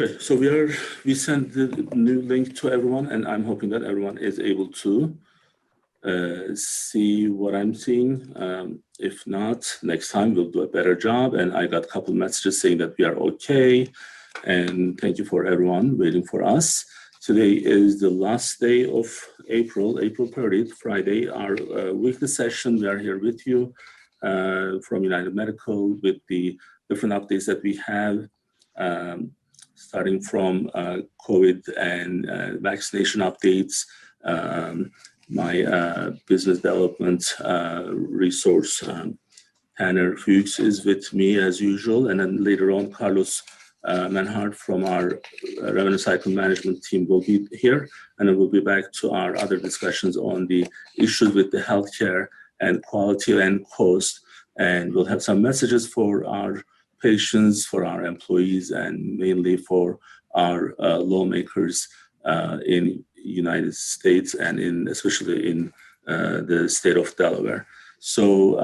Okay, so we sent the new link to everyone, and I'm hoping that everyone is able to see what I'm seeing. If not, next time we'll do a better job. And I got a couple messages saying that we are okay. And thank you for everyone waiting for us. Today is the last day of April 30th, Friday, our weekly session. We are here with you from United Medical with the different updates that we have, starting from COVID and vaccination updates, my business development resource, Tanner Fuchs is with me as usual, and then later on, Carlos Meinhard from our revenue cycle management team will be here, and then we'll be back to our other discussions on the issues with the healthcare and quality and cost, and we'll have some messages for our patients, for our employees, and mainly for our lawmakers in United States and especially in the state of Delaware. So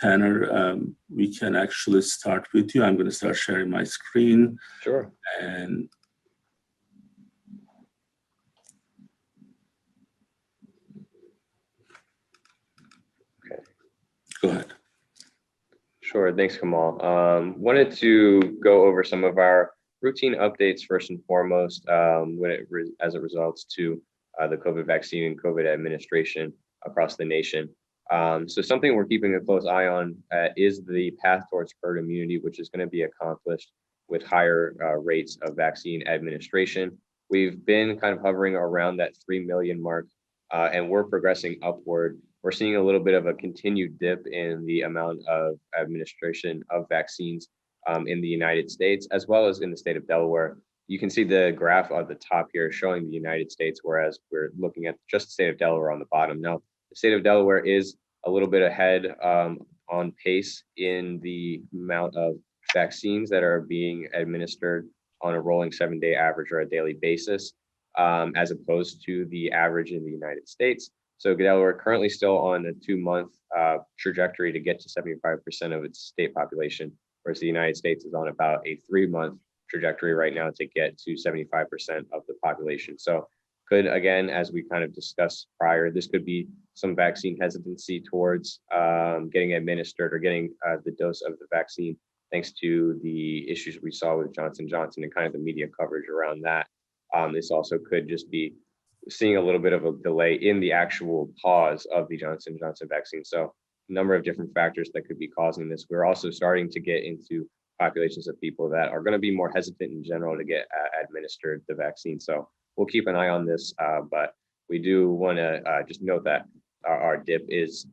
Tanner, we can actually start with you. I'm going to start sharing my screen. Sure. And okay. Go ahead. Sure. Thanks, Kemal. Wanted to go over some of our routine updates first and foremost as it results to the COVID vaccine and COVID administration across the nation. So something we're keeping a close eye on is the path towards herd immunity, which is going to be accomplished with higher rates of vaccine administration. We've been kind of hovering around that 3 million mark, and we're progressing upward. We're seeing a little bit of a continued dip in the amount of administration of vaccines in the United States, as well as in the state of Delaware. You can see the graph on the top here showing the United States, whereas we're looking at just the state of Delaware on the bottom. Now, the state of Delaware is a little bit ahead on pace in the amount of vaccines that are being administered on a rolling 7-day average or a daily basis, as opposed to the average in the United States. So Delaware currently still on a 2-month trajectory to get to 75% of its state population, whereas the United States is on about a 3-month trajectory right now to get to 75% of the population. So could, again, as we kind of discussed prior, this could be some vaccine hesitancy towards getting administered or getting the dose of the vaccine, thanks to the issues we saw with Johnson & Johnson and kind of the media coverage around that. This also could just be seeing a little bit of a delay in the actual pause of the Johnson & Johnson vaccine. So a number of different factors that could be causing this. We're also starting to get into populations of people that are going to be more hesitant in general to get administered the vaccine. So we'll keep an eye on this, but we do want to just note that our dip is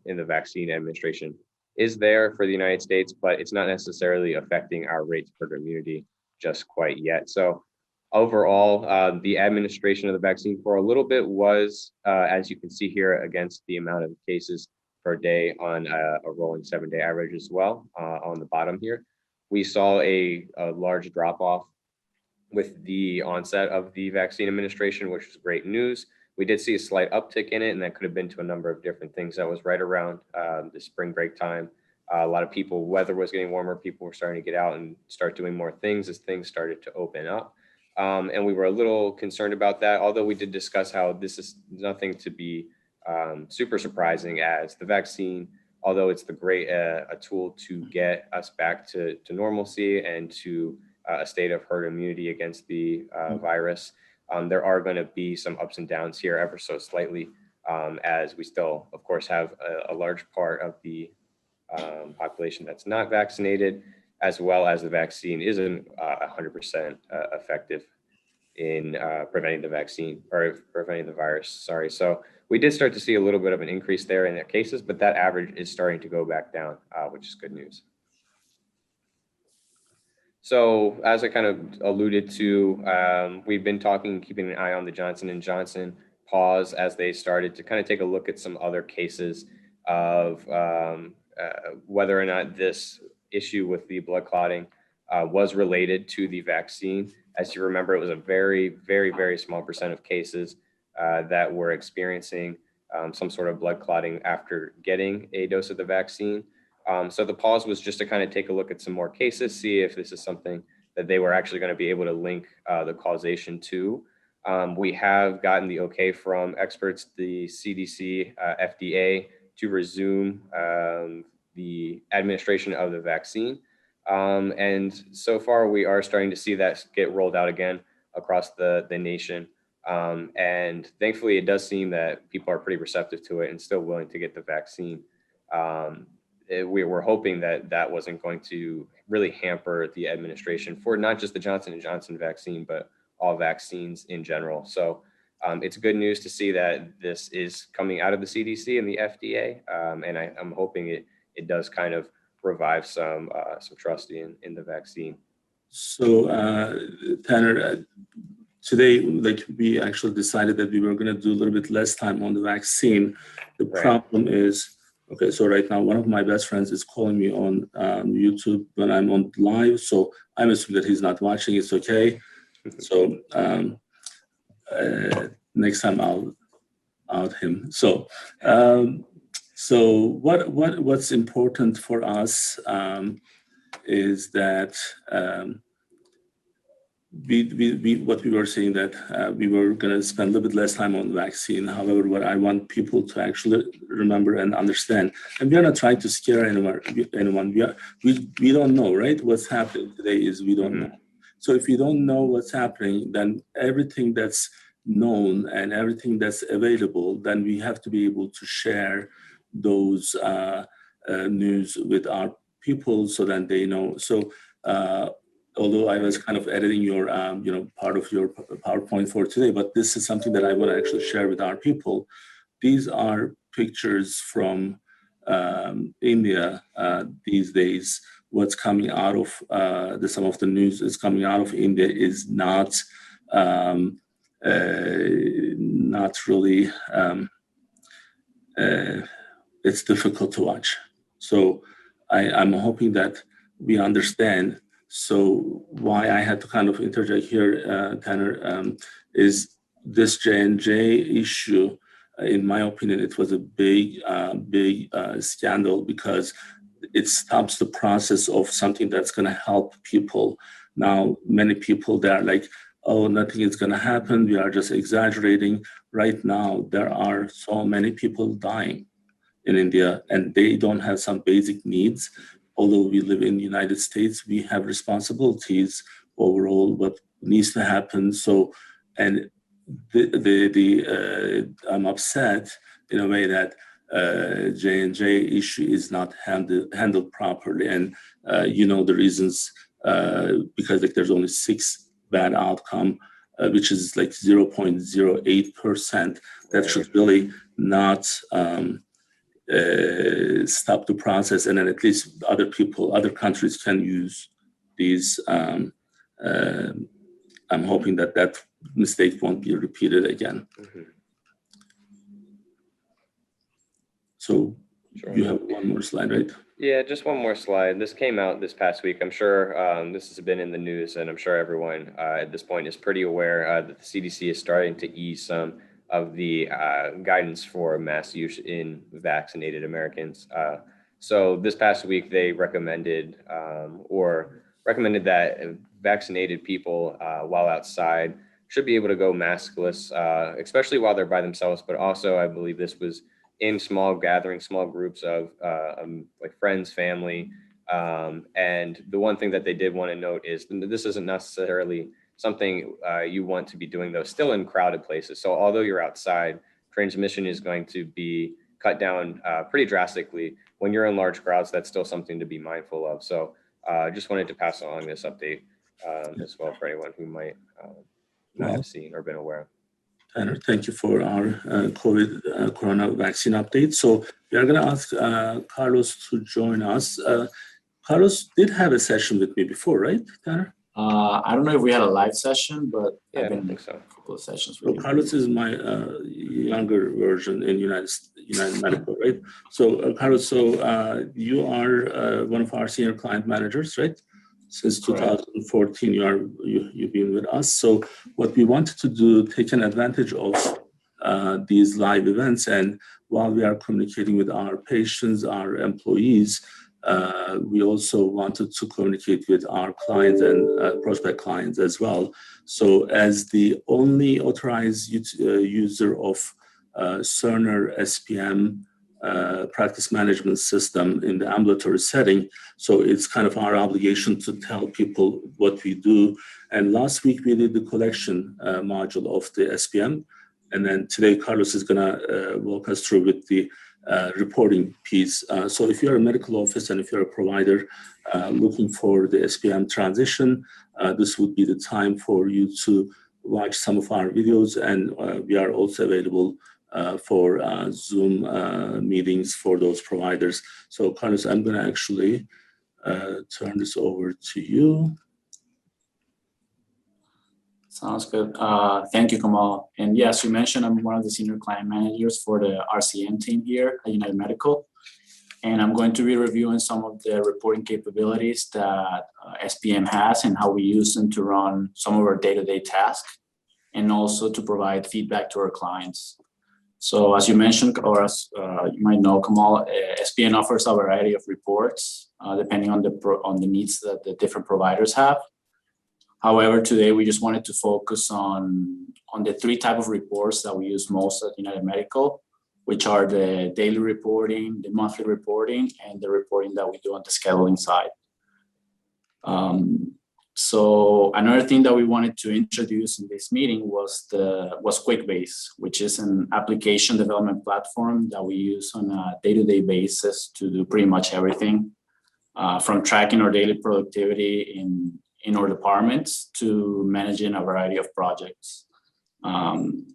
in the vaccine administration is there for the United States, but it's not necessarily affecting our rates of herd immunity just quite yet. So overall, the administration of the vaccine for a little bit was, as you can see here, against the amount of cases per day on a rolling 7-day average as well on the bottom here. We saw a large drop off with the onset of the vaccine administration, which was great news. We did see a slight uptick in it, and that could have been to a number of different things. That was right around the spring break time. A lot of people, weather was getting warmer, people were starting to get out and start doing more things as things started to open up. And we were a little concerned about that, although we did discuss how this is nothing to be super surprising, as the vaccine, although it's the great a tool to get us back to normalcy and to a state of herd immunity against the virus. There are going to be some ups and downs here ever so slightly, as we still, of course, have a large part of the population that's not vaccinated, as well as the vaccine isn't 100% effective in preventing the virus. Sorry. So we did start to see a little bit of an increase there in their cases, but that average is starting to go back down, which is good news. So as I kind of alluded to, we've been keeping an eye on the Johnson & Johnson pause as they started to kind of take a look at some other cases of whether or not this issue with the blood clotting was related to the vaccine. As you remember, it was a very, very, very small percent of cases that were experiencing some sort of blood clotting after getting a dose of the vaccine. So the pause was just to kind of take a look at some more cases, see if this is something that they were actually going to be able to link the causation to. We have gotten the okay from experts, the CDC, FDA, to resume the administration of the vaccine. And so far, we are starting to see that get rolled out again across the nation. And thankfully, it does seem that people are pretty receptive to it and still willing to get the vaccine. We were hoping that that wasn't going to really hamper the administration for not just the Johnson & Johnson vaccine, but all vaccines in general. So it's good news to see that this is coming out of the CDC and the FDA. And I'm hoping it does kind of revive some trust in the vaccine. So Tanner, today, like, we actually decided that we were going to do a little bit less time on the vaccine. The problem is, okay, so right now, one of my best friends is calling me on YouTube when I'm on live. So I'm assuming that he's not watching. It's okay. So next time I'll out him. So what's important for us is that what we were saying, that we were going to spend a little bit less time on the vaccine. However, what I want people to actually remember and understand, and we are not trying to scare anyone. We don't know, right? What's happening today is we don't know. So if you don't know what's happening, then everything that's known and everything that's available, then we have to be able to share those news with our people so that they know. So although I was kind of editing your, part of your PowerPoint for today, but this is something that I want to actually share with our people. These are pictures from India these days. What's coming out of some of the news is coming out of India is not really. It's difficult to watch. So I'm hoping that we understand. So why I had to kind of interject here, Tanner, is this J&J issue. In my opinion, it was a big scandal because it stops the process of something that's going to help people. Now, many people, they're like, oh, nothing is going to happen. We are just exaggerating. Right now, there are so many people dying in India, and they don't have some basic needs. Although we live in the United States, we have responsibilities overall, what needs to happen. So, and I'm upset in a way that J&J issue is not handled properly. And the reasons, because like there's only 6 bad outcome, which is like 0.08%. That should really not stop the process, and then at least other countries can use these. I'm hoping that mistake won't be repeated again. So you have one more slide, right? Yeah, just one more slide. This came out this past week. I'm sure this has been in the news, and I'm sure everyone at this point is pretty aware that the CDC is starting to ease some of the guidance for mask use in vaccinated Americans. So this past week, they recommended that vaccinated people while outside should be able to go maskless, especially while they're by themselves. But also, I believe this was in small gatherings, small groups of like friends, family. And the one thing that they did want to note is this isn't necessarily something you want to be doing, though, still in crowded places. So although you're outside, transmission is going to be cut down pretty drastically. When you're in large crowds, that's still something to be mindful of. So just wanted to pass along this update as well for anyone who might not have seen or been aware. Tanner, thank you for our corona vaccine update. So we are going to ask Carlos to join us. Carlos did have a session with me before, right, Tanner? I don't know if we had a live session, but yeah, I've been I think so. A couple of sessions So with you. Carlos is my younger version in United Medical, right? So Carlos, you are one of our senior client managers, right? Since 2014, you've been with us. So what we wanted to do, take an advantage of these live events, and while we are communicating with our patients, our employees, We also wanted to communicate with our clients and prospect clients as well. So as the only authorized user of Cerner SPM practice management system in the ambulatory setting, so it's kind of our obligation to tell people what we do. And last week we did the collection module of the SPM, and then today Carlos is going to walk us through with the reporting piece. So if you're a medical office and if you're a provider looking for the SPM transition, this would be the time for you to watch some of our videos, and we are also available for Zoom meetings for those providers. So Carlos, I'm going to actually turn this over to you. Sounds good. Thank you, Kemal. And yes, you mentioned I'm one of the senior client managers for the RCM team here at United Medical. And I'm going to be reviewing some of the reporting capabilities that SPM has and how we use them to run some of our day-to-day tasks, and also to provide feedback to our clients. So as you mentioned, or as you might know, Kemal, SPM offers a variety of reports depending on the needs that the different providers have. However, today we just wanted to focus on the three types of reports that we use most at United Medical, which are the daily reporting, the monthly reporting, and the reporting that we do on the scheduling side. So another thing that we wanted to introduce in this meeting was QuickBase, which is an application development platform that we use on a day-to-day basis to do pretty much everything, from tracking our daily productivity in our departments to managing a variety of projects.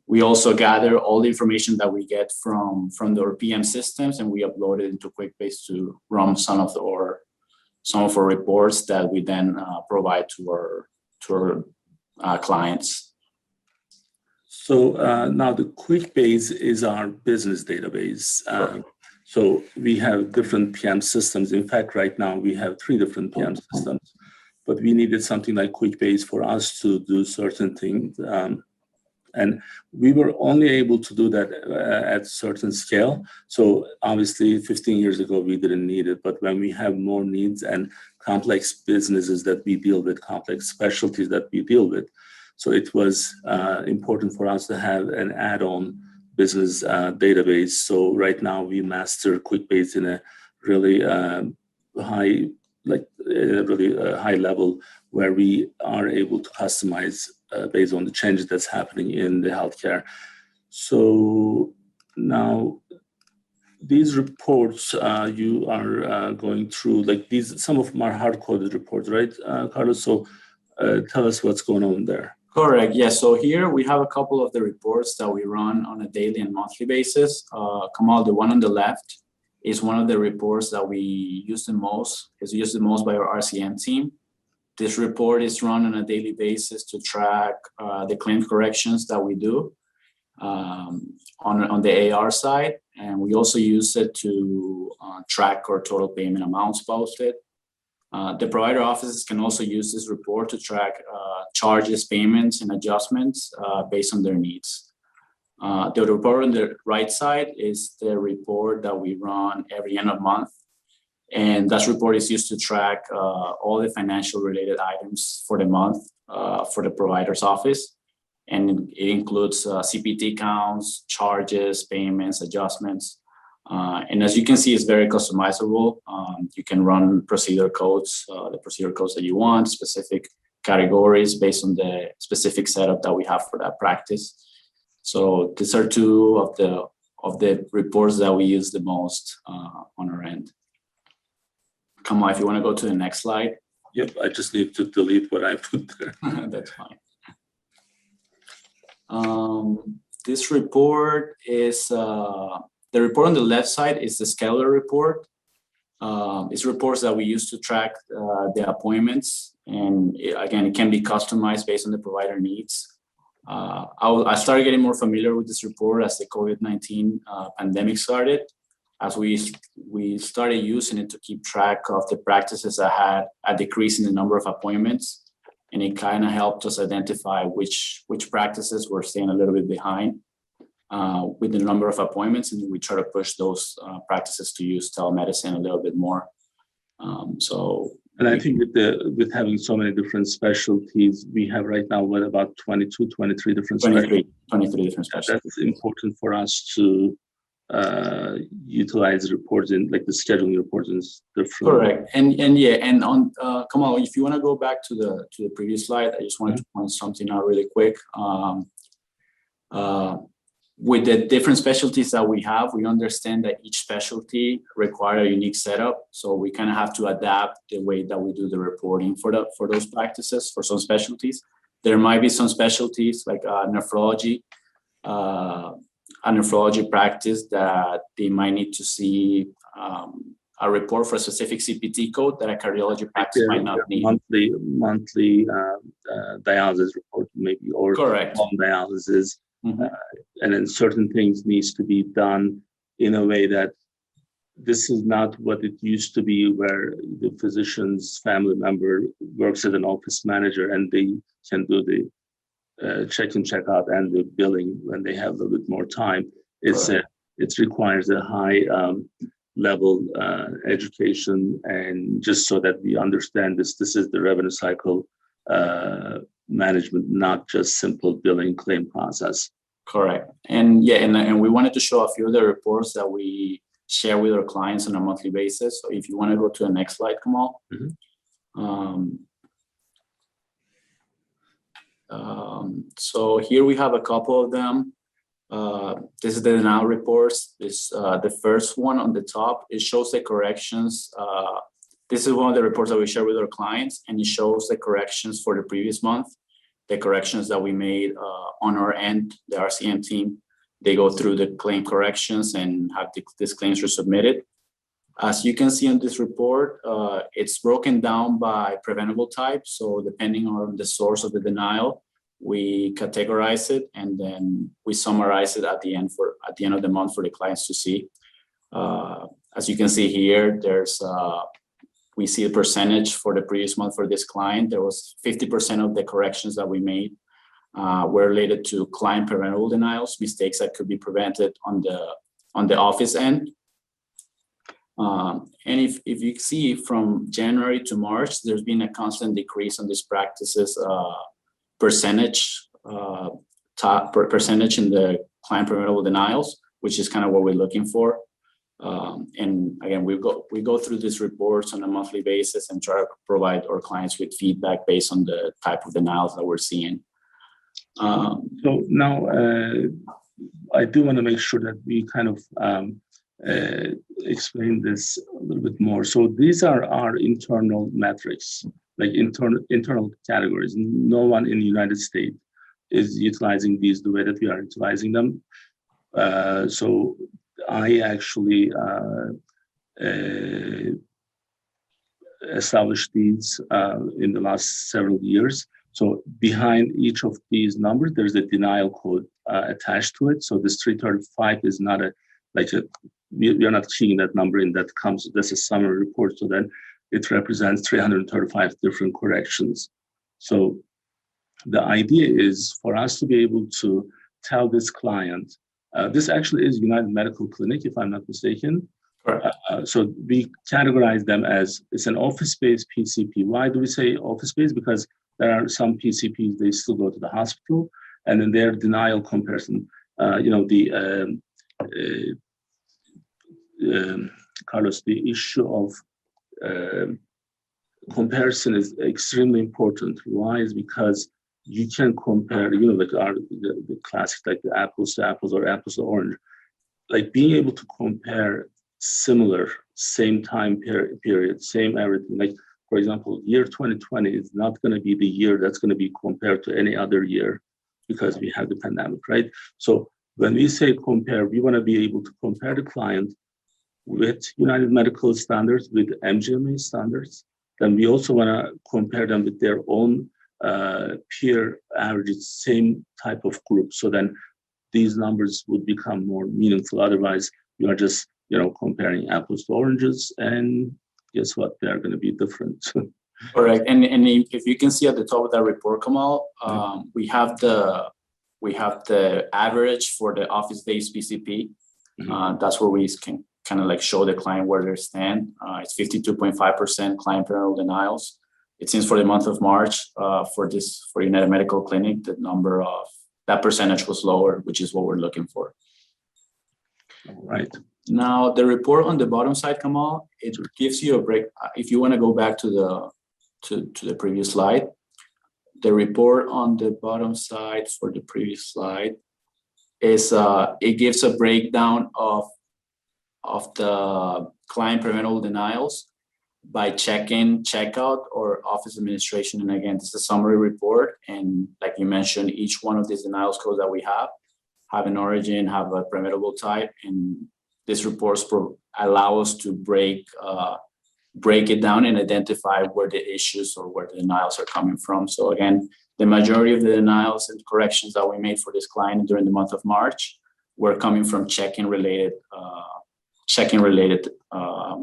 We also gather all the information that we get from our PM systems, and we upload it into QuickBase to run some of our reports that we then provide to our clients. So now the QuickBase is our business database. So we have different PM systems. In fact, right now we have 3 different PM systems, but we needed something like QuickBase for us to do certain things. And we were only able to do that at certain scale. So obviously 15 years ago, we didn't need it, but when we have more needs and complex businesses that we deal with, complex specialties that we deal with, so it was important for us to have an add-on business database. So right now we master QuickBase in a really high level, where we are able to customize based on the changes that's happening in the healthcare. So now these reports you are going through, like these, some of them are hard-coded reports, right, Carlos? So tell us what's going on there. Correct. Yes. So here we have a couple of the reports that we run on a daily and monthly basis. Kemal, the one on the left is one of the reports that we use the most. It's used the most by our RCM team. This report is run on a daily basis to track the claim corrections that we do on the AR side. And we also use it to track our total payment amounts posted. The provider offices can also use this report to track charges, payments, and adjustments based on their needs. The report on the right side is the report that we run every end of month. And that report is used to track all the financial related items for the month for the provider's office. And it includes CPT counts, charges, payments, adjustments. And as you can see, it's very customizable. You can run procedure codes, the procedure codes that you want, specific categories based on the specific setup that we have for that practice. So these are 2 of the reports that we use the most on our end. Come on, if you want to go to the next slide. Yep, I just need to delete what I put there. That's fine. This report is, the report on the left side is the scheduler report. It's reports that we use to track the appointments. And again, it can be customized based on the provider needs. I started getting more familiar with this report as the COVID-19 pandemic started, as we started using it to keep track of the practices that had a decrease in the number of appointments. And it kind of helped us identify which practices were staying a little bit behind with the number of appointments. And we try to push those practices to use telemedicine a little bit more. And I think with having so many different specialties, we have right now about 22, 23 different 23 different specialties. That's important for us to utilize reports in like the scheduling reports and different. Correct. And on Kemal, if you want to go back to the previous slide, I just wanted to point something out really quick. With the different specialties that we have, we understand that each specialty requires a unique setup. So we kind of have to adapt the way that we do the reporting for those practices for some specialties. There might be some specialties like nephrology, a nephrology practice that they might need to see a report for a specific CPT code that a cardiology practice might not need. Monthly dialysis report maybe, or correct home dialysis. And then certain things needs to be done in a way that this is not what it used to be, where the physician's family member works as an office manager and they can do the check in, check out and the billing when they have a little bit more time. It requires a high level education, and just so that we understand this is the revenue cycle management, not just simple billing claim process. Correct. And we wanted to show a few of the reports that we share with our clients on a monthly basis. So if you want to go to the next slide, Kemal. So here we have a couple of them. This is the denial reports. This the first one on the top. It shows the corrections. This is one of the reports that we share with our clients, and it shows the corrections for the previous month, the corrections that we made on our end, the RCM team. They go through the claim corrections and have these claims resubmitted. As you can see on this report, it's broken down by preventable type. So depending on the source of the denial, we categorize it and then we summarize it at the end of the month for the clients to see. As you can see here, we see a percentage for the previous month for this client. There was 50% of the corrections that we made were related to client preventable denials, mistakes that could be prevented on the office end. And if you see from January to March, there's been a constant decrease on these practices percentage in the client preventable denials, which is kind of what we're looking for. And again, we go through these reports on a monthly basis and try to provide our clients with feedback based on the type of denials that we're seeing. So now I do want to make sure that we kind of explain this a little bit more. So these are our internal metrics, like internal categories. No one in the United States is utilizing these the way that we are utilizing them. So I actually established these in the last several years. So behind each of these numbers, there's a denial code attached to it. So this 335 is not we are not seeing that number in that comes, that's a summary report. So then it represents 335 different corrections. So the idea is for us to be able to tell this client, this actually is United Medical Clinic, if I'm not mistaken. So we categorize them as, it's an office-based PCP. Why do we say office-based? Because there are some PCPs, they still go to the hospital, and in their denial comparison, Carlos, the issue of comparison is extremely important. Why? Is because you can compare, like the classic, like the apples to apples or apples to orange. Like being able to compare similar, same time period, same everything. Like, for example, year 2020 is not going to be the year that's going to be compared to any other year because we have the pandemic, right? So when we say compare, we want to be able to compare the client with United Medical standards, with MGMA standards. Then we also want to compare them with their own peer averages, same type of group. So then these numbers would become more meaningful. Otherwise, you are just, comparing apples to oranges, and guess what? They're going to be different. Correct. And if you can see at the top of that report, Kemal, we have the average for the office-based PCP. That's where we can kind of like show the client where they stand. It's 52.5% client parental denials. It seems for the month of March, for United Medical Clinic, that percentage was lower, which is what we're looking for. All right. Now, the report on the bottom side, Kemal, it gives you a break. If you want to go back to the previous slide, the report on the bottom side for the previous slide is it gives a breakdown of the client preventable denials by check-in, check-out, or office administration. And again, this is a summary report. And like you mentioned, each one of these denials codes that we have an origin, have a preventable type, and these reports allow us to break it down and identify where the issues or where the denials are coming from. So again, the majority of the denials and corrections that we made for this client during the month of March were coming from check-in related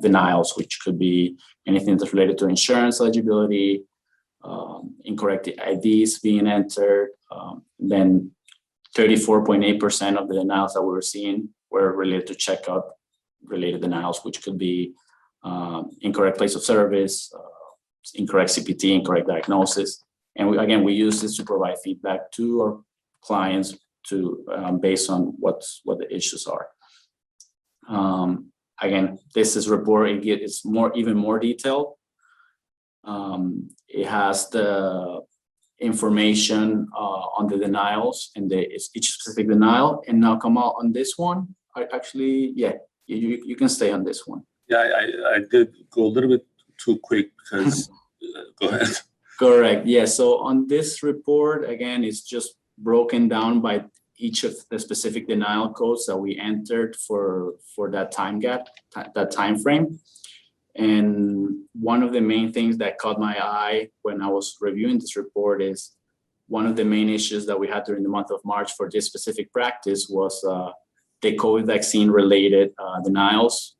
denials, which could be anything that's related to insurance eligibility, incorrect IDs being entered. Then 34.8% of the denials that we were seeing were related to checkout related denials, which could be incorrect place of service, incorrect CPT, incorrect diagnosis. And we use this to provide feedback to our clients based on what the issues are. Again, this is report. It's even more detailed. It has the information on the denials and each specific denial. And now, Kemal, on this one, you can stay on this one. Yeah, I did go a little bit too quick because, go ahead. Correct. Yeah. So on this report, again, it's just broken down by each of the specific denial codes that we entered for that time gap, that time frame. And one of the main things that caught my eye when I was reviewing this report is one of the main issues that we had during the month of March for this specific practice was the COVID vaccine related denials.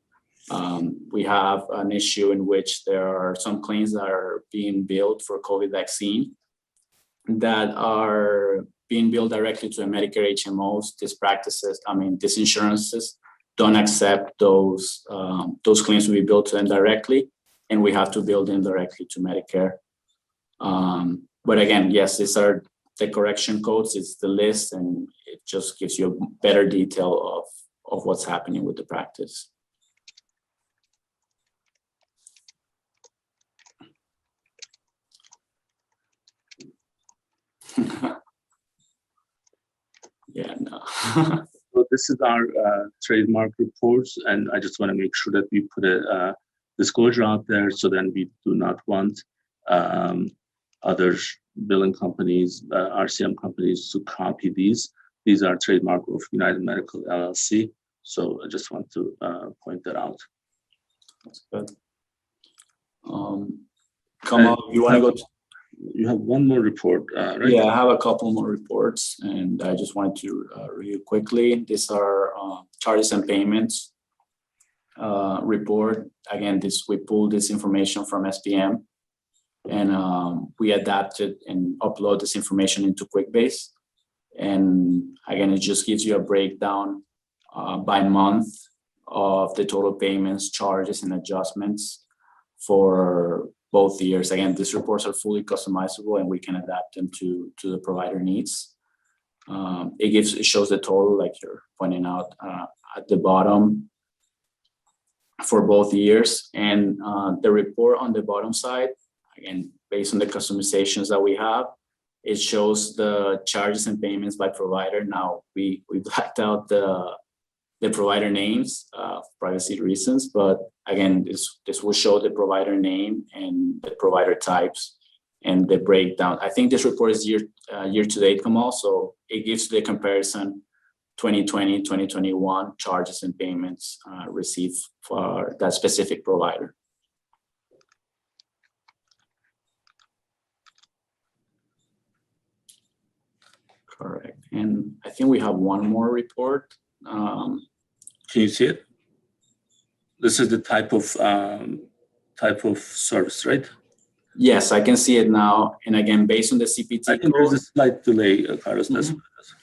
We have an issue in which there are some claims that are being billed for COVID vaccine that are being billed directly to a Medicare HMOs. These insurances don't accept those claims to be billed to them directly, and we have to bill them directly to Medicare. But again, yes, these are the correction codes. It's the list, and it just gives you a better detail of what's happening with the practice. Yeah, no. So this is our trademark reports, and I just want to make sure that we put a disclosure out there, so then we do not want other billing companies, RCM companies to copy these. These are trademark of United Medical LLC. So I just want to point that out. That's good. Kemal, you want to go? You have one more report, right? Yeah, I have a couple more reports, and I just wanted to review quickly. These are charges and payments report. Again, we pulled this information from SPM, and we adapted and upload this information into QuickBase. And again, it just gives you a breakdown by month of the total payments, charges, and adjustments for both years. Again, these reports are fully customizable, and we can adapt them to the provider needs. It shows the total, like you're pointing out at the bottom, for both years. And the report on the bottom side, again, based on the customizations that we have, it shows the charges and payments by provider. Now we blacked out the provider names for privacy reasons, but again, this will show the provider name and the provider types and the breakdown. I think this report is year to date, Kemal, so it gives the comparison 2020, 2021 charges and payments received for that specific provider. Correct. And I think we have one more report. Can you see it? This is the type of service, right? Yes, I can see it now. And again, based on the CPT I think there's a slight delay, Carlos.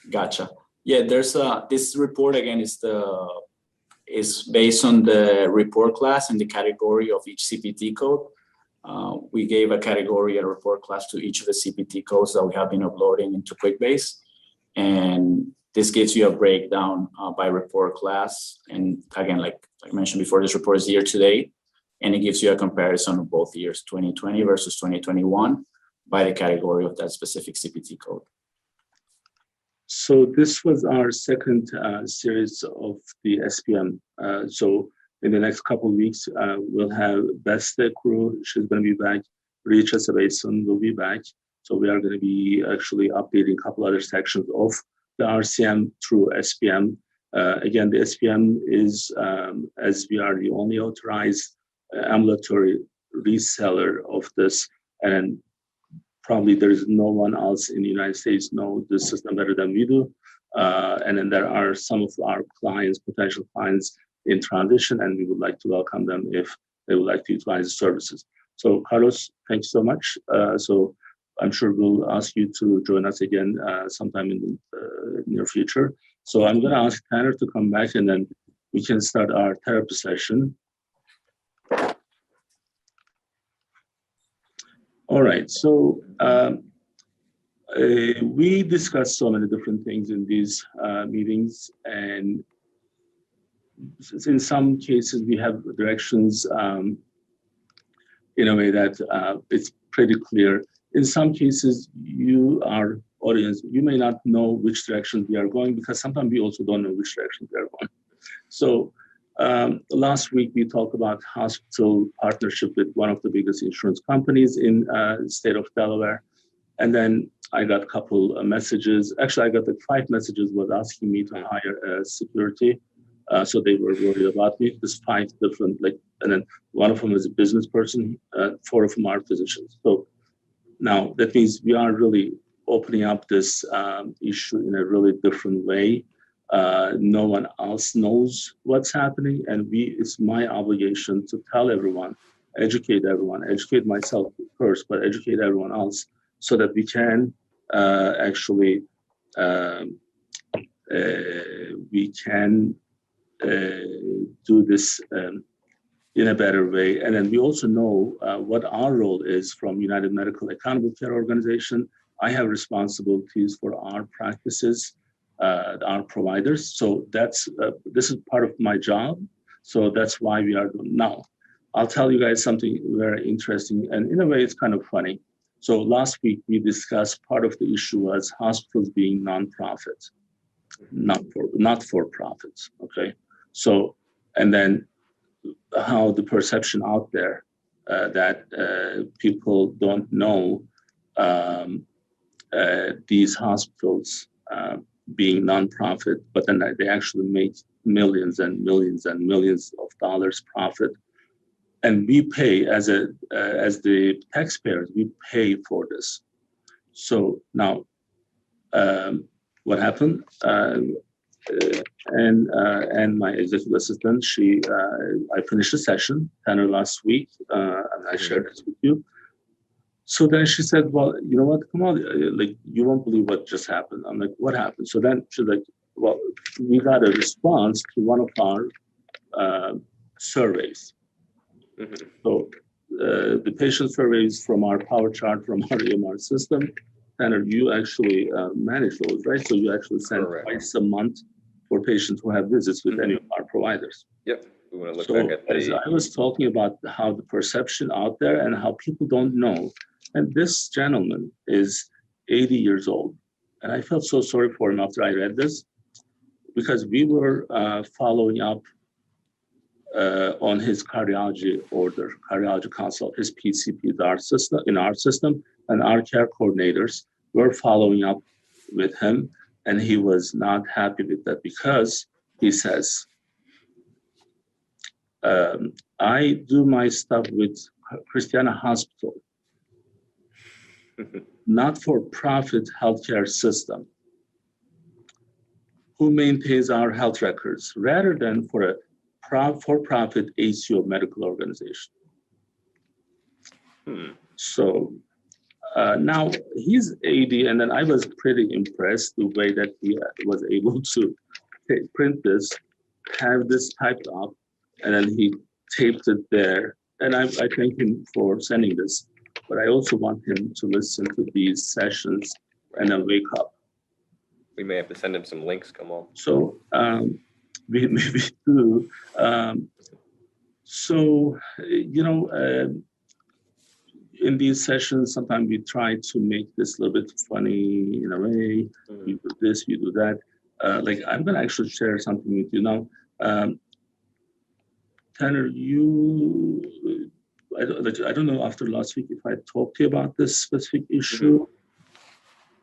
Gotcha. Yeah, there's this report again is based on the report class and the category of each CPT code. We gave a category and report class to each of the CPT codes that we have been uploading into QuickBase. And this gives you a breakdown by report class. And again, like I mentioned before, this report is year to date, and it gives you a comparison of both years, 2020 versus 2021, by the category of that specific CPT code. So this was our second series of the SPM. So in the next couple of weeks, we'll have Beste crew. She's going to be back. Richa Sabason will be back. So we are going to be actually updating a couple other sections of the RCM through SPM. Again, the SPM is, as we are the only authorized ambulatory reseller of this, and probably there is no one else in the United States know the system better than we do. And then there are some of our clients, potential clients in transition, and we would like to welcome them if they would like to utilize the services. So Carlos, thanks so much. So I'm sure we'll ask you to join us again sometime in the near future. So I'm going to ask Tanner to come back, and then we can start our therapy session. All right, so we discussed so many different things in these meetings, and in some cases we have directions in a way that it's pretty clear. In some cases, you, our audience, you may not know which direction we are going, because sometimes we also don't know which direction we are going. So last week we talked about hospital partnership with one of the biggest insurance companies in the state of Delaware. And then I got a couple of messages. Actually, I got like 5 messages was asking me to hire security. So they were worried about me. There's 5 different, and then one of them is a business person, 4 of them are physicians. So now that means we are really opening up this issue in a really different way. No one else knows what's happening, and it's my obligation to tell everyone, educate myself first, but educate everyone else, so that we can actually do this in a better way. And then we also know what our role is from United Medical Accountable Care Organization. I have responsibilities for our practices, our providers. So this is part of my job. So that's why we are doing now. I'll tell you guys something very interesting, and in a way it's kind of funny. So last week we discussed part of the issue was hospitals being nonprofits, not for profits. Okay. So, and then how the perception out there that people don't know these hospitals being nonprofit, but then they actually make millions and millions and millions of dollars profit, and we pay as the taxpayers, we pay for this. So now, what happened? And my executive assistant, I finished the session, Tanner, last week, and I shared this with you. So then she said, well, you know what, Kemal, you won't believe what just happened. I'm like, what happened? So then she's like, well, we got a response to one of our surveys. Mm-hmm. So the patient surveys from our power chart from our EMR system, Tanner, you actually manage those, right? So you actually send twice a month for patients who have visits with any of our providers. Yep. We want to look back at as I was talking about how the perception out there and how people don't know, and this gentleman is 80 years old, and I felt so sorry for him after I read this, because we were following up on his cardiology consult, his PCP in our system, and our care coordinators were following up with him, and he was not happy with that, because he says, I do my stuff with Christiana Hospital, not-for-profit healthcare system, who maintains our health records, rather than for a for-profit ACO medical organization. So now he's 80, and then I was pretty impressed the way that he was able to print this. have this typed up, and then he taped it there. And I thank him for sending this, but I also want him to listen to these sessions and then wake up. We may have to send him some links, Kemal. So we do. In these sessions, sometimes we try to make this a little bit funny in a way. You do this, you do that. Like I'm gonna actually share something with you now. Tanner, I don't know after last week if I talked to you about this specific issue.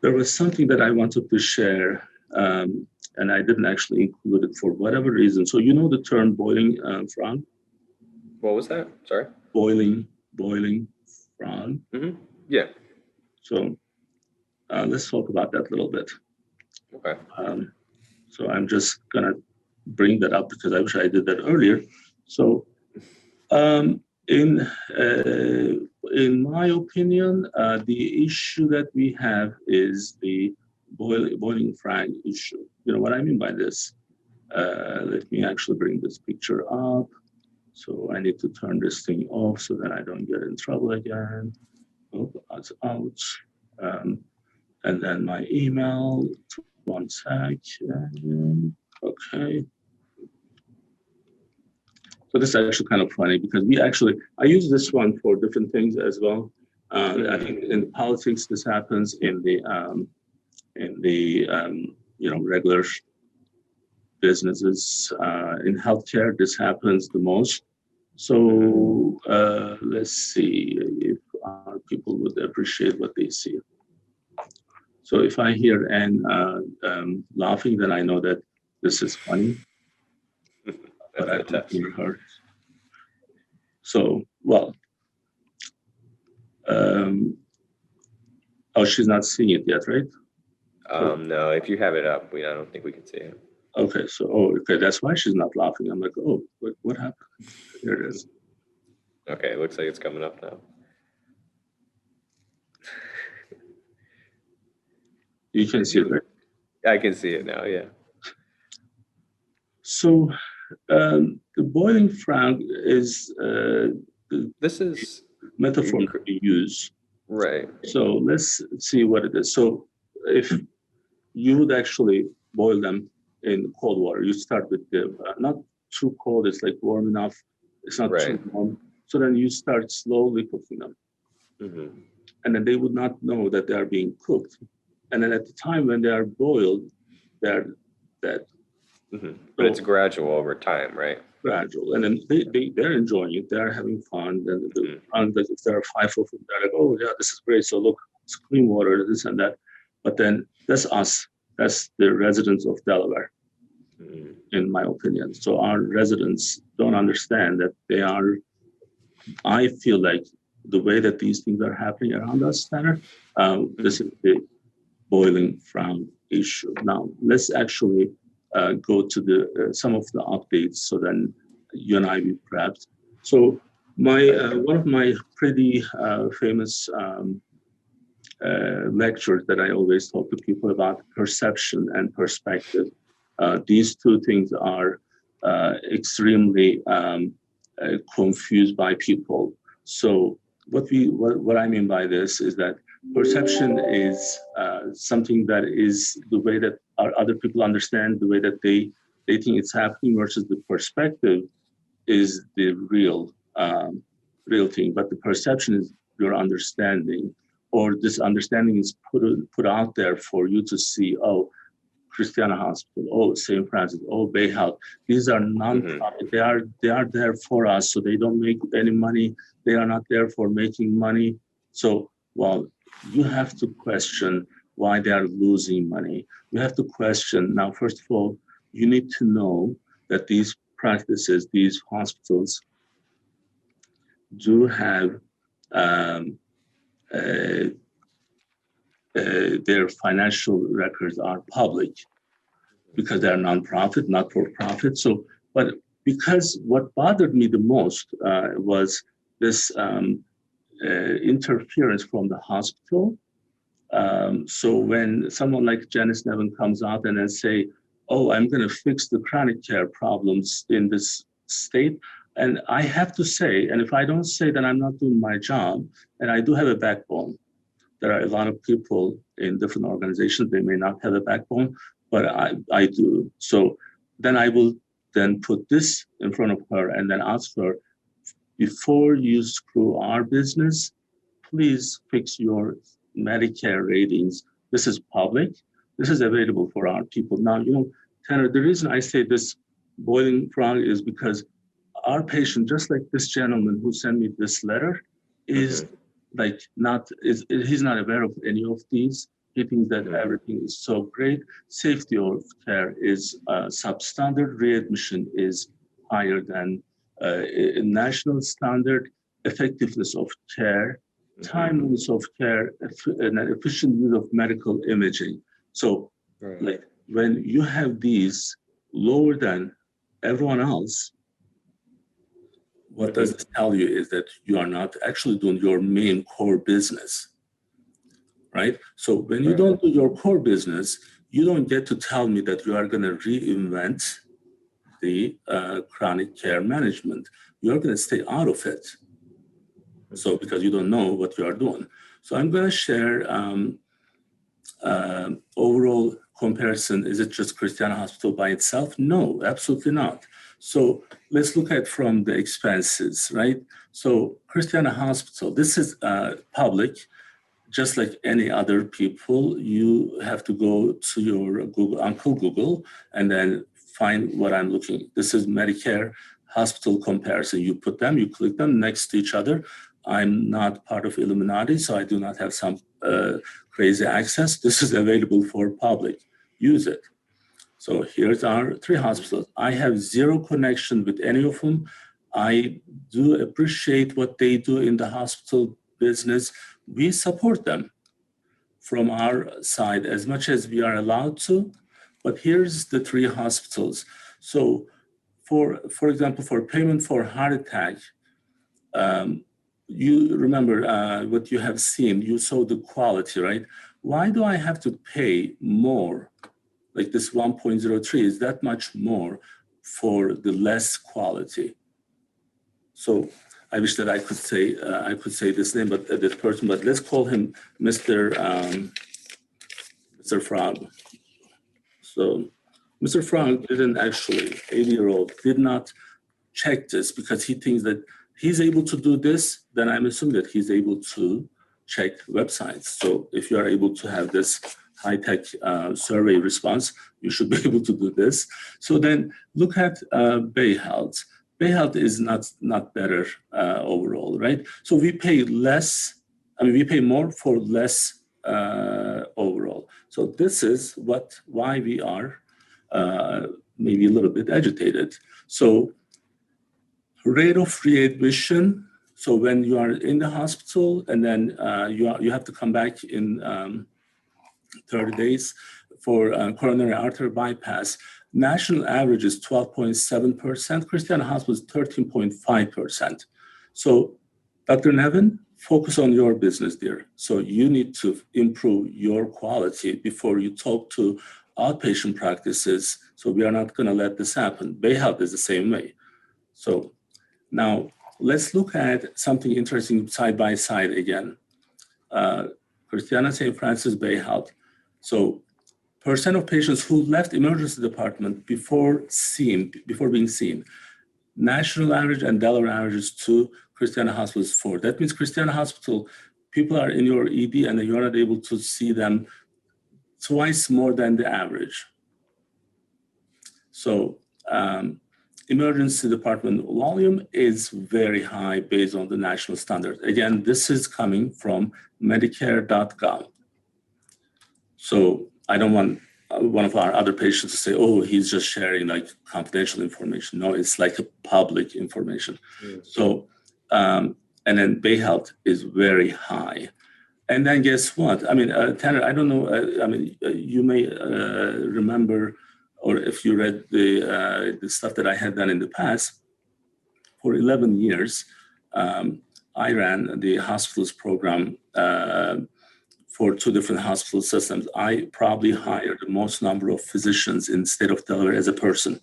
There was something that I wanted to share, and I didn't actually include it for whatever reason. So you know the term boiling frog? What was that? Sorry? Boiling frog. Yeah. So let's talk about that a little bit. Okay. So I'm just gonna bring that up because I wish I did that earlier. So in my opinion, the issue that we have is the boiling frog issue. You know what I mean by this? Let me actually bring this picture up. So I need to turn this thing off so that I don't get in trouble again. Oh, that's out. And then my email, 1 sec. Okay. So this is actually kind of funny because I use this one for different things as well. I think in politics, this happens in the regular businesses. In healthcare, this happens the most. So let's see if our people would appreciate what they see. So if I hear Anne laughing, then I know that this is funny. But I don't hear her. So, well, she's not seeing it yet, right? No, if you have it up, I don't think we can see it. Okay, so, okay, that's why she's not laughing. I'm like, oh, what happened? Here it is. Okay, it looks like it's coming up now. You can see it, right? I can see it now, yeah. So, the boiling frog is this is metaphor we use. Right. So let's see what it is. So if you would actually boil them in cold water, you start with the not too cold, it's like warm enough, it's not too warm. So then you start slowly cooking them. And then they would not know that they are being cooked. And then at the time when they are boiled, they're dead. But it's gradual over time, right? Gradual. And then they're enjoying it. They're having fun. And if there are 5 of them, they're like, oh, yeah, this is great. So look, it's clean water, this and that. But then that's us. That's the residents of Delaware, in my opinion. So our residents don't understand that they are, I feel like the way that these things are happening around us, Tanner, this is the boiling frog issue. Now, let's actually go to the some of the updates so then you and I be prepped. So one of my pretty famous lectures that I always talk to people about, perception and perspective. These two things are extremely confused by people. So what I mean by this is that perception is something that is the way that our other people understand, the way that they think it's happening, versus the perspective is the real thing. But the perception is your understanding, or this understanding is put out there for you to see. Oh, Christiana Hospital, oh, St. Francis, oh, Bay Health. These are non-profit. They are there for us, so they don't make any money. They are not there for making money. So, well, you have to question why they are losing money. You have to question, now, first of all, you need to know that these practices, these hospitals do have their financial records are public because they are nonprofit, not for profit. So, but because what bothered me the most was this interference from the hospital. So when someone like Janice Nevin comes out and then say, oh, I'm going to fix the chronic care problems in this state. And I have to say, and if I don't say that, I'm not doing my job, and I do have a backbone. There are a lot of people in different organizations, they may not have a backbone, but I do. So then I will then put this in front of her and then ask her, before you screw our business, please fix your Medicare ratings. This is public. This is available for our people. Now, Tanner, the reason I say this boiling frog is because our patient, just like this gentleman who sent me this letter, is he's not aware of any of these. He thinks that everything is so great. Safety of care is substandard. Readmission is higher than national standard. Effectiveness of care, timeliness of care, and efficient use of medical imaging. So, like when you have these lower than everyone else, what does this tell you is that you are not actually doing your main core business, right? So when you don't do your core business, you don't get to tell me that you are going to reinvent the chronic care management. You're going to stay out of it. So because you don't know what you are doing. So I'm going to share overall comparison. Is it just Christiana Hospital by itself? No, absolutely not. So let's look at from the expenses, right? So Christiana Hospital, this is public, just like any other people. You have to go to your Uncle Google and then find what I'm looking. This is Medicare hospital comparison. You put them, you click them next to each other. I'm not part of Illuminati, so I do not have some crazy access. This is available for public. Use it. So here's our 3 hospitals. I have zero connection with any of them. I do appreciate what they do in the hospital business. We support them from our side as much as we are allowed to. But here's the 3 hospitals. So for example, for payment for heart attack, you remember what you have seen, you saw the quality, right? Why do I have to pay more? Like this 1.03 is that much more for the less quality. So I wish that I could say this name, but this person, but let's call him Mr. Frog. So Mr. Frog didn't actually, 80-year-old, did not check this because he thinks that he's able to do this, then I'm assuming that he's able to check websites. So if you are able to have this high-tech survey response, you should be able to do this. So then look at Bay Health. Bay Health is not better overall, right? So we pay less, we pay more for less overall. So this is why we are maybe a little bit agitated. So rate of readmission. So when you are in the hospital and then you have to come back in 30 days for coronary artery bypass, national average is 12.7%. Christiana Hospital is 13.5%. So Dr. Nevin, focus on your business there. So you need to improve your quality before you talk to outpatient practices. So we are not going to let this happen. Bay Health is the same way. So now let's look at something interesting side by side again. Christiana St. Francis Bay Health. So percent of patients who left emergency department before being seen. National average and Delaware average is 2, Christiana Hospital is 4. That means Christiana Hospital, people are in your ED and you're not able to see them twice more than the average. So emergency department volume is very high based on the national standard. Again, this is coming from Medicare.gov. So I don't want one of our other patients to say, oh, he's just sharing like confidential information. No, it's like a public information. So, and then Bay Health is very high. And then guess what? Tanner, I don't know, you may remember, or if you read the stuff that I had done in the past, for 11 years, I ran the hospitals program for two different hospital systems. I probably hired the most number of physicians in the state of Delaware as a person.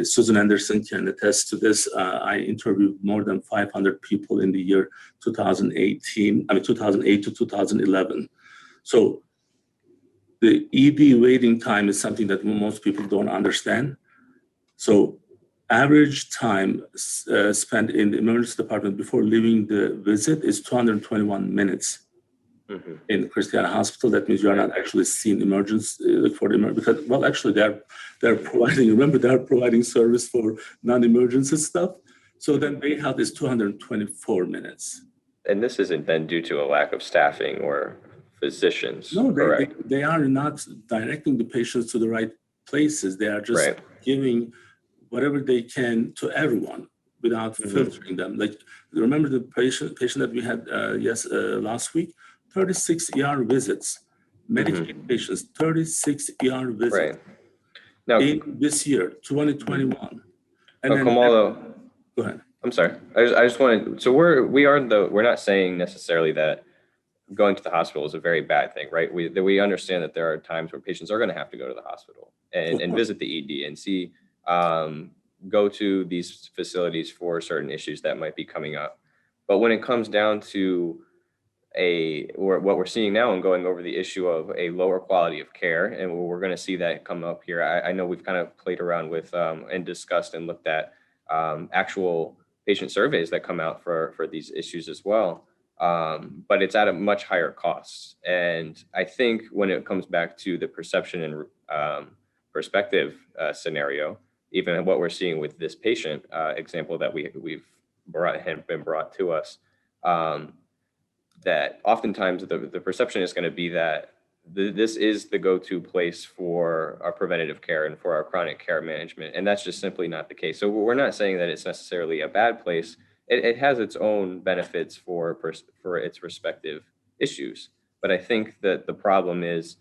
Susan Anderson can attest to this. I interviewed more than 500 people in the year 2008 to 2011. So the ED waiting time is something that most people don't understand. So average time spent in the emergency department before leaving the visit is 221 minutes. In Christiana Hospital. That means you are not actually seeing emergency for the emergency, because, well, actually they're providing, remember, they're providing service for non-emergency stuff. So then they have this 224 minutes. And this isn't then due to a lack of staffing or physicians, no, correct? They are not directing the patients to the right places. They are just giving whatever they can to everyone without filtering them. Like, remember the patient that we had last week? 36 ER visits, Medicaid patients, 36 ER visits. Right. Now, in this year, 2021. And then, Kemal, go ahead. I'm sorry. I just wanted, so we're not saying necessarily that going to the hospital is a very bad thing, right? We understand that there are times where patients are going to have to go to the hospital and visit the ED and see, go to these facilities for certain issues that might be coming up. But when it comes down to what we're seeing now and going over the issue of a lower quality of care, and we're going to see that come up here. I know we've kind of played around with and discussed and looked at actual patient surveys that come out for these issues as well. But it's at a much higher cost. And I think when it comes back to the perception and perspective scenario, even what we're seeing with this patient example that we've been brought to us, that oftentimes the perception is going to be that this is the go-to place for our preventative care and for our chronic care management. And that's just simply not the case. So we're not saying that it's necessarily a bad place. It has its own benefits for its respective issues. But I think that the problem is,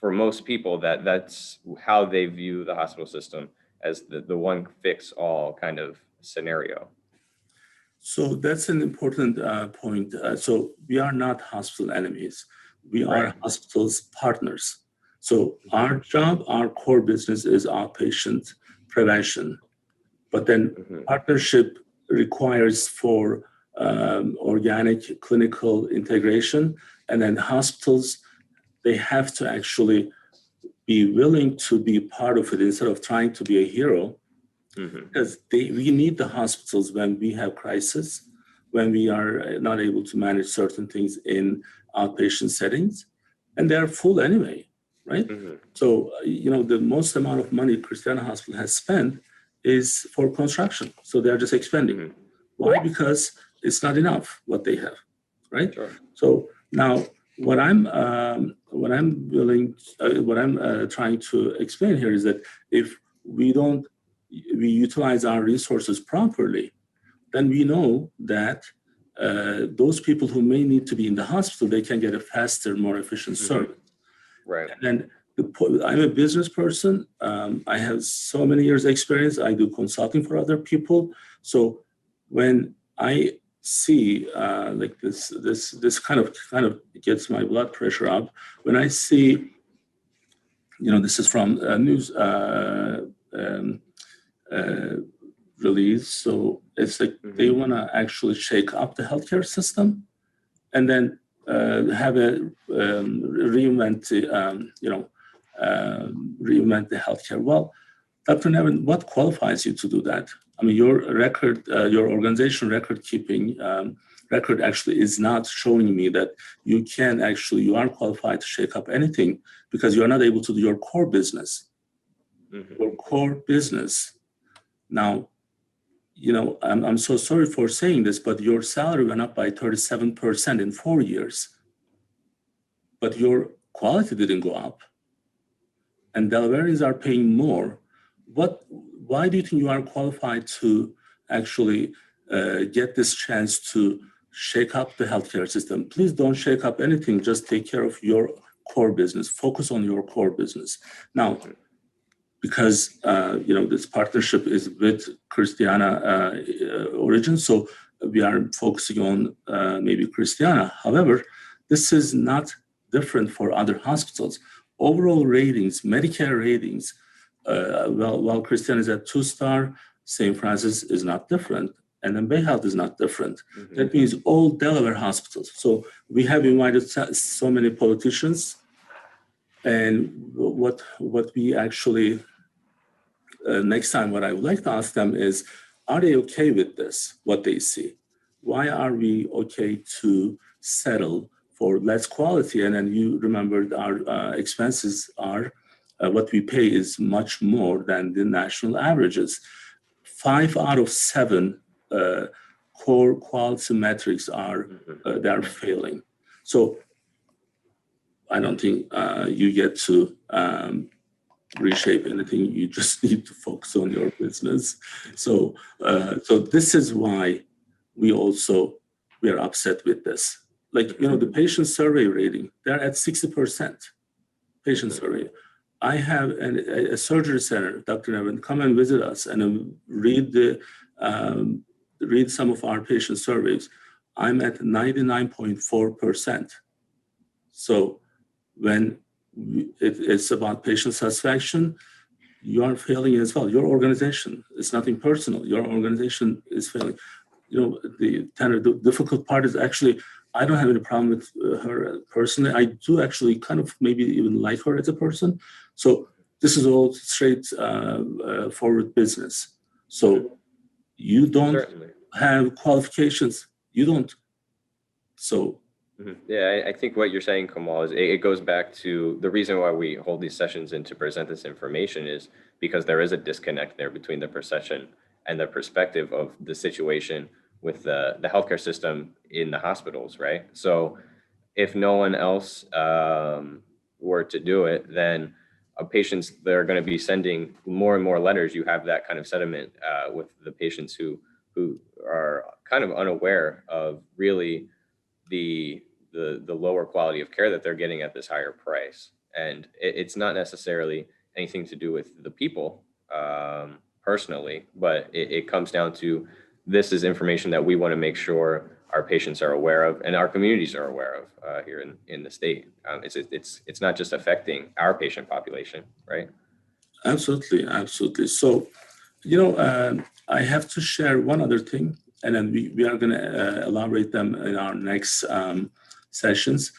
for most people, that's how they view the hospital system, as the one fix all kind of scenario. So that's an important point. So we are not hospital enemies. We are hospitals partners. So our job, our core business is outpatient prevention. But then partnership requires for organic clinical integration. And then hospitals, they have to actually be willing to be part of it instead of trying to be a hero. Because we need the hospitals when we have crisis, when we are not able to manage certain things in outpatient settings, and they're full anyway, right? So, the most amount of money Christiana Hospital has spent is for construction. So they're just expanding. Why? Because it's not enough what they have, right? Sure. So now what I'm trying to explain here is that if we utilize our resources properly, then we know that those people who may need to be in the hospital, they can get a faster, more efficient service. Right. And I'm a business person. I have so many years experience. I do consulting for other people. So when I see like this kind of gets my blood pressure up. When I see, this is from a news release. So it's like they want to actually shake up the healthcare system, and then have a reinvent the healthcare. Well, Dr. Nevin, what qualifies you to do that? I mean, your organization record keeping record actually is not showing me that you are qualified to shake up anything, because you are not able to do your core business. Your core business. Now, I'm so sorry for saying this, but your salary went up by 37% in 4 years, but your quality didn't go up. And Delawareans are paying more. Why do you think you are qualified to actually get this chance to shake up the healthcare system? Please don't shake up anything. Just take care of your core business. Focus on your core business. Now, because this partnership is with Christiana origin, so we are focusing on maybe Christiana. However, this is not different for other hospitals. Overall ratings, Medicare ratings, while Christian is at 2-star, St. Francis is not different, and MBA Health is not different. Mm-hmm. That means all Delaware hospitals. So we have invited so many politicians, and what we actually, next time, what I would like to ask them is, are they okay with this, what they see? Why are we okay to settle for less quality? And then you remember our expenses are, what we pay is much more than the national averages. 5 out of 7 core quality metrics are they are failing. So I don't think you get to reshape anything. You just need to focus on your business. So this is why we are upset with this. Like, the patient survey rating, they're at 60% patient survey. I have a surgery center, Dr. Nevin, come and visit us and read some of our patient surveys. I'm at 99.4%. So when it's about patient satisfaction, you are failing as well. Your organization, it's nothing personal. Your organization is failing. The difficult part is actually, I don't have any problem with her personally. I do actually kind of maybe even like her as a person. So this is all straight forward business. So you don't have qualifications. You don't. So. Yeah, I think what you're saying, Kemal, is it goes back to the reason why we hold these sessions and to present this information is because there is a disconnect there between the perception and the perspective of the situation with the healthcare system in the hospitals, right? So if no one else were to do it, then patients, they're going to be sending more and more letters. You have that kind of sentiment with the patients who are kind of unaware of really the lower quality of care that they're getting at this higher price. And it's not necessarily anything to do with the people personally, but it comes down to, this is information that we want to make sure our patients are aware of and our communities are aware of here in the state. It's not just affecting our patient population, right? Absolutely, absolutely. So, I have to share one other thing, and then we are going to elaborate them in our next sessions.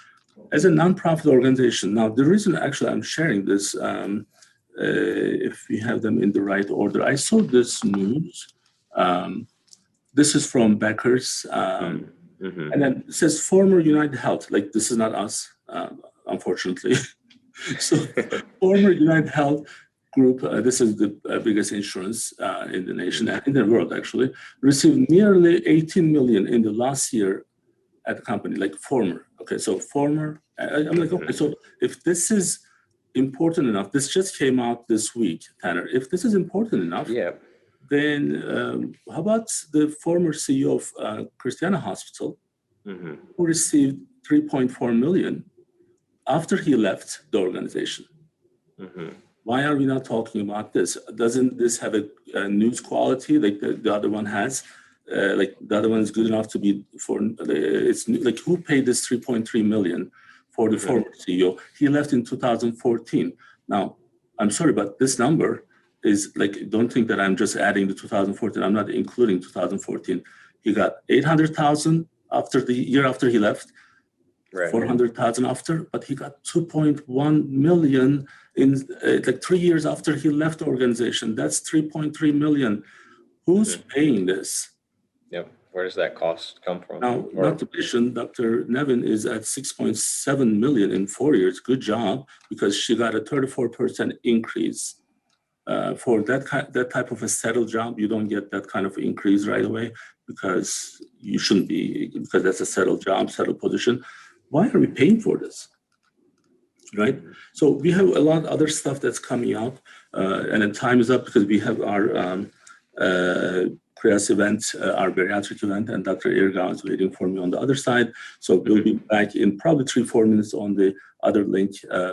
As a nonprofit organization, now the reason actually I'm sharing this, if we have them in the right order, I saw this news. This is from Becker's, and then it says former United Health. Like, this is not us, unfortunately. So former United Health Group, this is the biggest insurance in the nation, in the world actually, received nearly 18 million in the last year at the company, like former. Okay, so former, I'm like, okay, so if this is important enough, this just came out this week, Tanner. If this is important enough, then how about the former CEO of Christiana Hospital, who received 3.4 million after he left the organization? Why are we not talking about this? Doesn't this have a news quality like the other one has? Like the other one is good enough to be for, it's like, who paid this 3.3 million for the former CEO? He left in 2014. Now, I'm sorry, but this number is like, don't think that I'm just adding the 2014. I'm not including 2014. He got 800,000 after the year after he left, 400,000 after, but he got 2.1 million in like 3 years after he left the organization. That's 3.3 million. Who's paying this? Yep. Where does that cost come from? Now, not to mention, Dr. Nevin is at 6.7 million in 4 years. Good job, because she got a 34% increase. For that type of a settled job, you don't get that kind of increase right away, because you shouldn't be, because that's a settled job, settled position. Why are we paying for this? Right? So we have a lot of other stuff that's coming out, and then time is up because we have our CREAS event, our bariatric event, and Dr. Erkan is waiting for me on the other side. So we'll be back in probably 3-4 minutes on the other link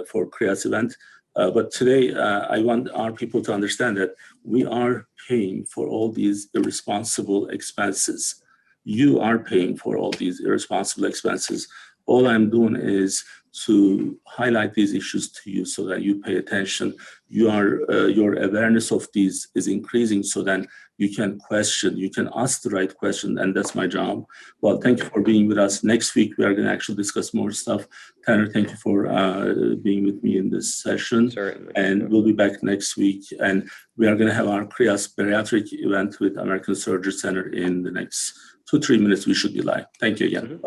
for CREAS event. But today, I want our people to understand that we are paying for all these irresponsible expenses. You are paying for all these irresponsible expenses. all I'm doing is to highlight these issues to you so that you pay attention. Your awareness of these is increasing, so then you can question, you can ask the right question, and that's my job. Well, thank you for being with us. Next week, we are going to actually discuss more stuff. Tanner, thank you for being with me in this session. Certainly. And we'll be back next week. And we are going to have our CRIAS bariatric event with American Surgery Center in the next 2-3 minutes. We should be live. Thank you again.